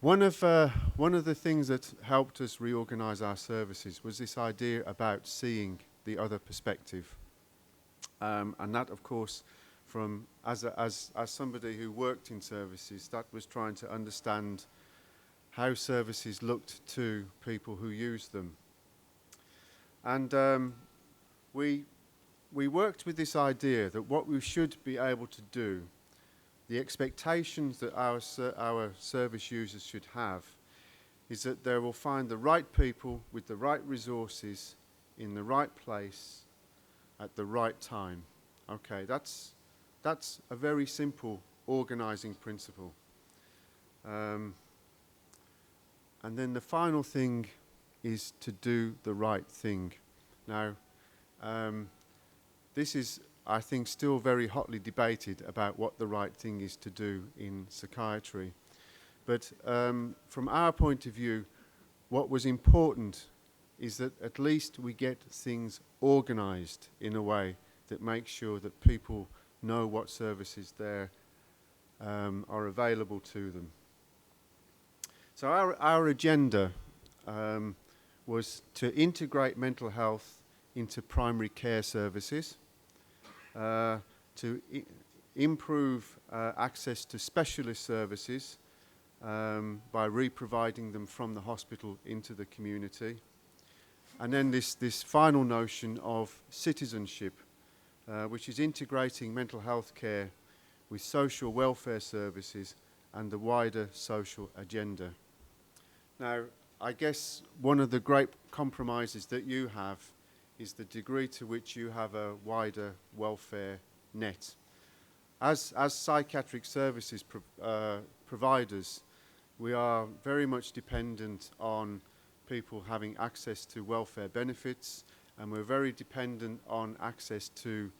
One of the things that helped us reorganise our services was this idea about seeing the other perspective, and that, of course, from as somebody who worked in services, that was trying to understand how services looked to people who used them, and we we worked with this idea that what we should be able to do, the expectations that our service users should have, is that they will find the right people with the right resources in the right place at the right time. Okay, that's a very simple organizing principle. And then the final thing is to do the right thing. Now, this is, I think, still very hotly debated about what the right thing is to do in psychiatry. But from our point of view, what was important is that at least we get things organized in a way that makes sure that people know what services there are available to them. So our agenda was to integrate mental health into primary care services, to improve access to specialist services by re-providing them from the hospital into the community. And then this final notion of citizenship, which is integrating mental health care with social welfare services and the wider social agenda. Now, I guess one of the great compromises that you have is the degree to which you have a wider welfare net. As psychiatric services providers, we are very much dependent on people having access to welfare benefits, and we're very dependent on access to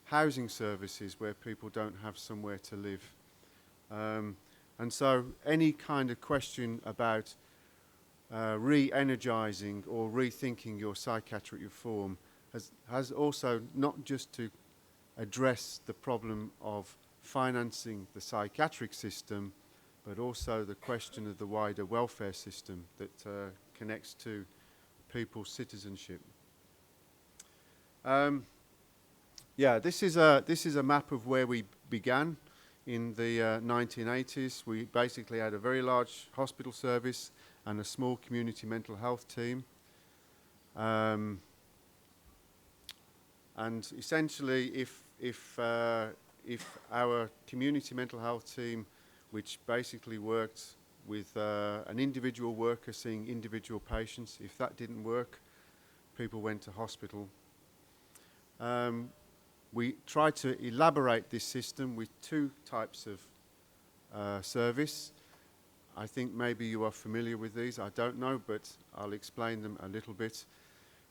housing services where people don't have somewhere to live. And so any kind of question about re-energizing or rethinking your psychiatric reform has also not just to address the problem of financing the psychiatric system, but also the question of the wider welfare system that connects to people's citizenship. This is a map of where we began in the 1980s. We basically had a very large hospital service and a small community mental health team. And essentially, if our community mental health team, which basically worked with an individual worker seeing individual patients, if that didn't work, people went to hospital. We tried to elaborate this system with two types of service. I think maybe you are familiar with these, I don't know, but I'll explain them a little bit.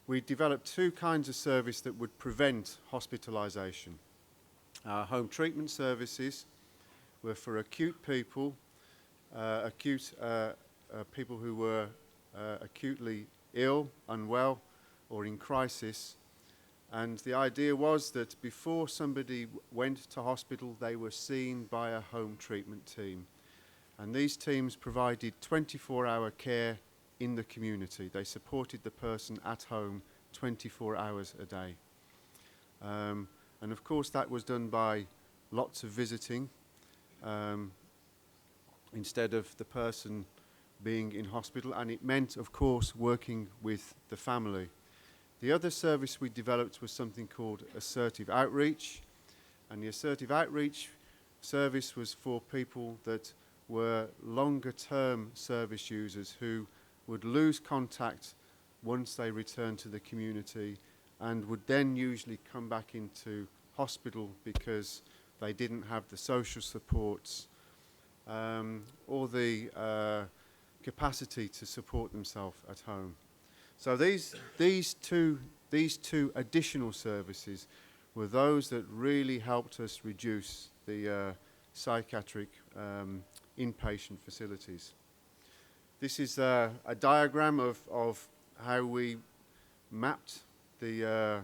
We developed two kinds of service that would prevent hospitalization. Our home treatment services were for acute people, people who were acutely ill, unwell, or in crisis. And the idea was that before somebody went to hospital, they were seen by a home treatment team. And these teams provided 24-hour care in the community. They supported the person at home 24 hours a day. And of course that was done by lots of visiting, instead of the person being in hospital, and it meant, of course, working with the family. The other service we developed was something called assertive outreach, and the assertive outreach service was for people that were longer-term service users who would lose contact once they returned to the community and would then usually come back into hospital because they didn't have the social supports or the capacity to support themselves at home. So these two additional services were those that really helped us reduce the psychiatric inpatient facilities. This is a diagram of how we mapped the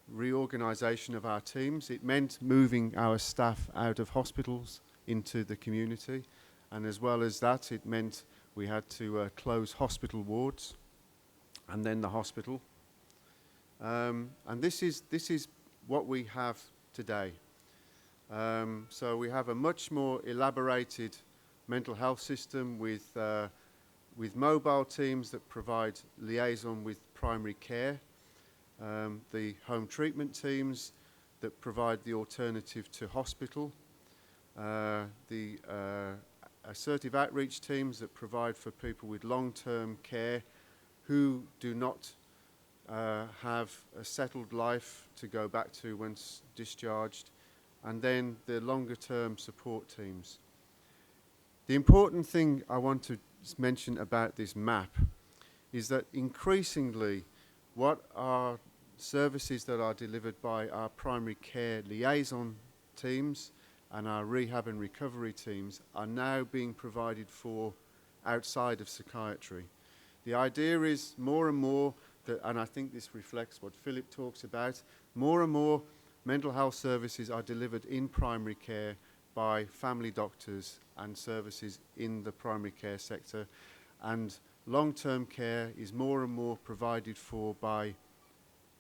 reorganization of our teams. It meant moving our staff out of hospitals into the community, And as well as that, it meant we had to close hospital wards and then the hospital. And this is what we have today. So we have a much more elaborated mental health system with mobile teams that provide liaison with primary care, the home treatment teams that provide the alternative to hospital, the assertive outreach teams that provide for people with long-term care who do not have a settled life to go back to once discharged, and then the longer-term support teams. The important thing I want to mention about this map is that increasingly what are services that are delivered by our primary care liaison teams and our rehab and recovery teams are now being provided for outside of psychiatry. The idea is more and more that, and I think this reflects what Philip talks about, more and more mental health services are delivered in primary care by family doctors and services in the primary care sector, and long-term care is more and more provided for by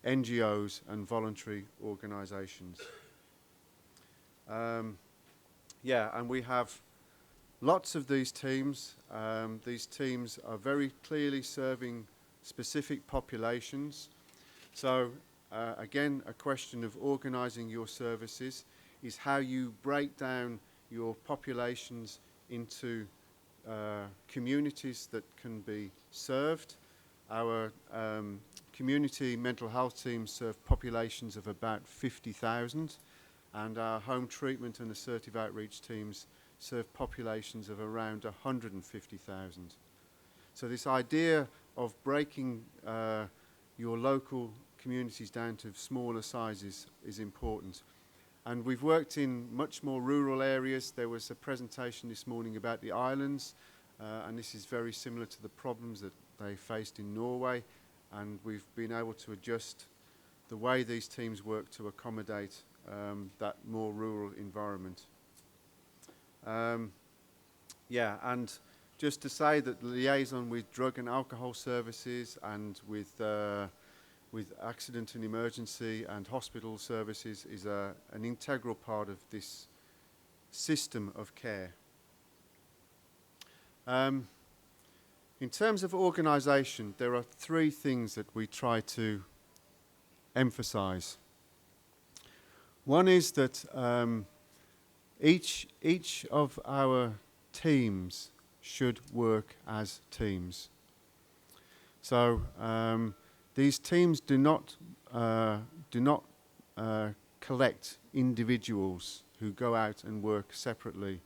NGOs and voluntary organisations. And we have lots of these teams. These teams are very clearly serving specific populations. So again, a question of organising your services is how you break down your populations into communities that can be served. Our community mental health teams serve populations of about 50,000, and our home treatment and assertive outreach teams serve populations of around 150,000. So this idea of breaking your local communities down to smaller sizes is important. And we've worked in much more rural areas. There was a presentation this morning about the islands, and this is very similar to the problems that they faced in Norway, and we've been able to adjust the way these teams work to accommodate that more rural environment. And just to say that the liaison with drug and alcohol services and with accident and emergency and hospital services is an integral part of this system of care. In terms of organisation, there are three things that we try to emphasise. One is that each of our teams should work as teams. So these teams do not collect individuals who go out and work separately.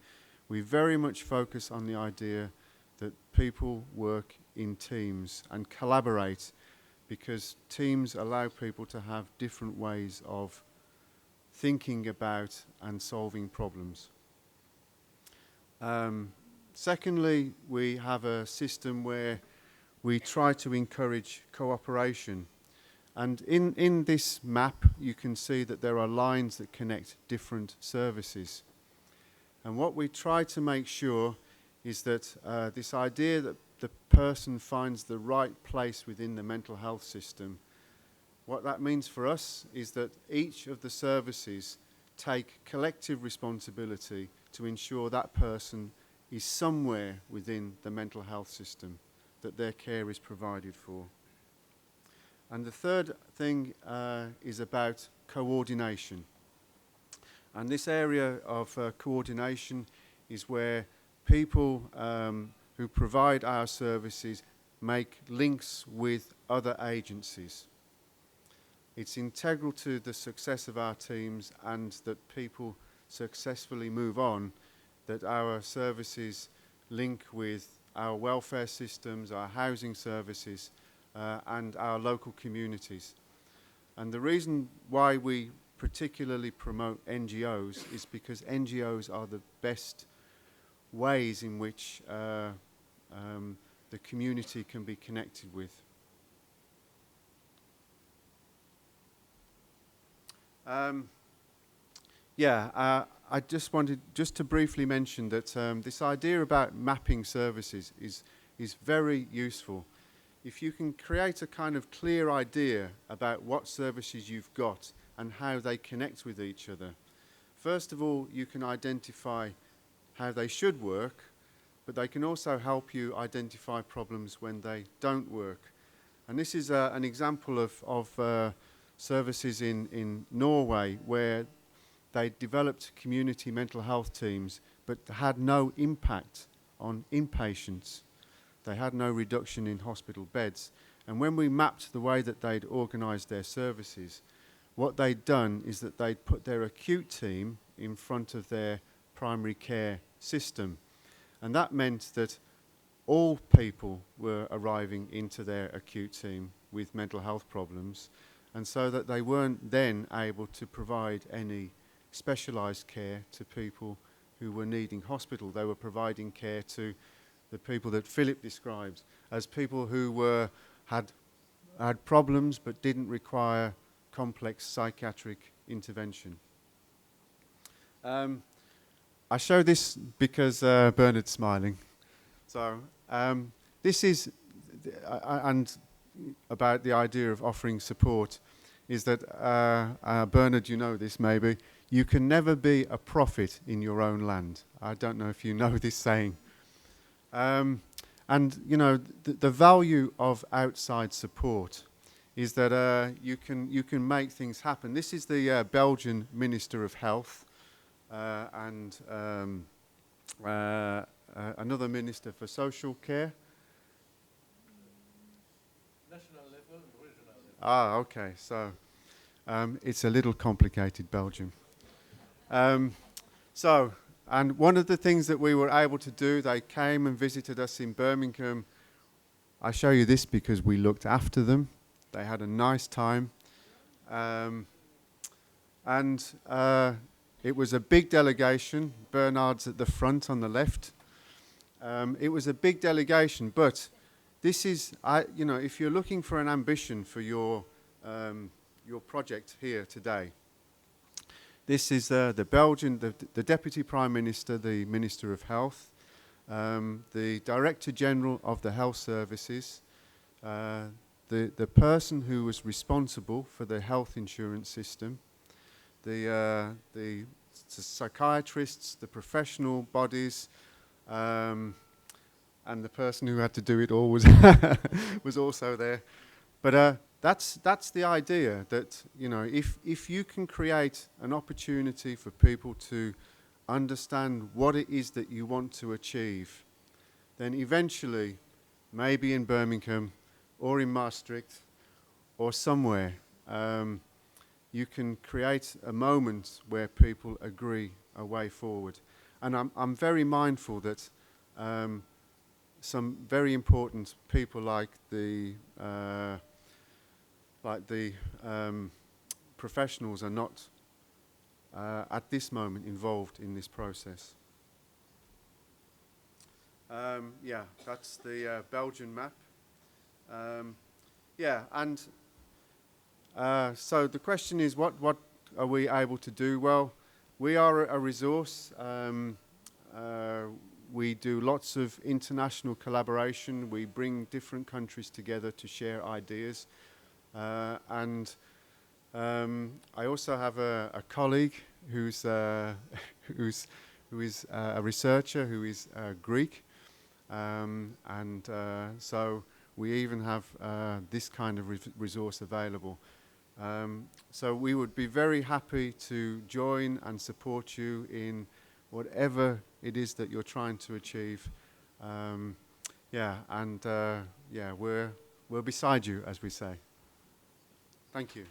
We very much focus on the idea that people work in teams and collaborate, because teams allow people to have different ways of thinking about and solving problems. Secondly, we have a system where we try to encourage cooperation. And in this map, you can see that there are lines that connect different services. And what we try to make sure is that this idea that the person finds the right place within the mental health system, what that means for us is that each of the services take collective responsibility to ensure that person is somewhere within the mental health system, that their care is provided for. And the third thing is about coordination. And this area of coordination is where people who provide our services make links with other agencies. It's integral to the success of our teams and that people successfully move on, that our services link with our welfare systems, our housing services, and our local communities. And the reason why we particularly promote NGOs is because NGOs are the best ways in which the community can be connected with. I just wanted to briefly mention that this idea about mapping services is very useful. If you can create a kind of clear idea about what services you've got and how they connect with each other, first of all, you can identify how they should work, but they can also help you identify problems when they don't work. And this is an example of services in Norway where they developed community mental health teams but had no impact on inpatients. They had no reduction in hospital beds. And when we mapped the way that they'd organised their services, what they'd done is that they'd put their acute team in front of their primary care system. And that meant that all people were arriving into their acute team with mental health problems, and so that they weren't then able to provide any specialised care to people who were needing hospital. They were providing care to the people that Philip describes as people who had problems but didn't require complex psychiatric intervention. I show this because Bernard's smiling. So this is, and about the idea of offering support, is that, Bernard, you know this maybe, you can never be a prophet in your own land. I don't know if you know this saying. And you know, the value of outside support is that you can make things happen. This is the Belgian Minister of Health and another Minister for Social Care. National level and regional level. Okay, so it's a little complicated, Belgium. And one of the things that we were able to do, they came and visited us in Birmingham. I show you this because we looked after them. They had a nice time. It was a big delegation. Bernard's at the front on the left. It was a big delegation, but this is, you know, if you're looking for an ambition for your project here today, this is the Belgian, the Deputy Prime Minister, the Minister of Health, the Director General of the Health Services, the person who was responsible for the health insurance system, the psychiatrists, the professional bodies, and the person who had to do it all was was also there. But that's the idea, that, you know, if you can create an opportunity for people to understand what it is that you want to achieve, then eventually, maybe in Birmingham or in Maastricht or somewhere, you can create a moment where people agree a way forward. And I'm very mindful that some very important people like the professionals are not at this moment involved in this process. That's the Belgian map. So the question is, what are we able to do? Well, we are a resource. We do lots of international collaboration. We bring different countries together to share ideas. I also have a colleague who is a researcher who is Greek, so we even have this kind of resource available. So we would be very happy to join and support you in whatever it is that you're trying to achieve. We're beside you, as we say. Thank you.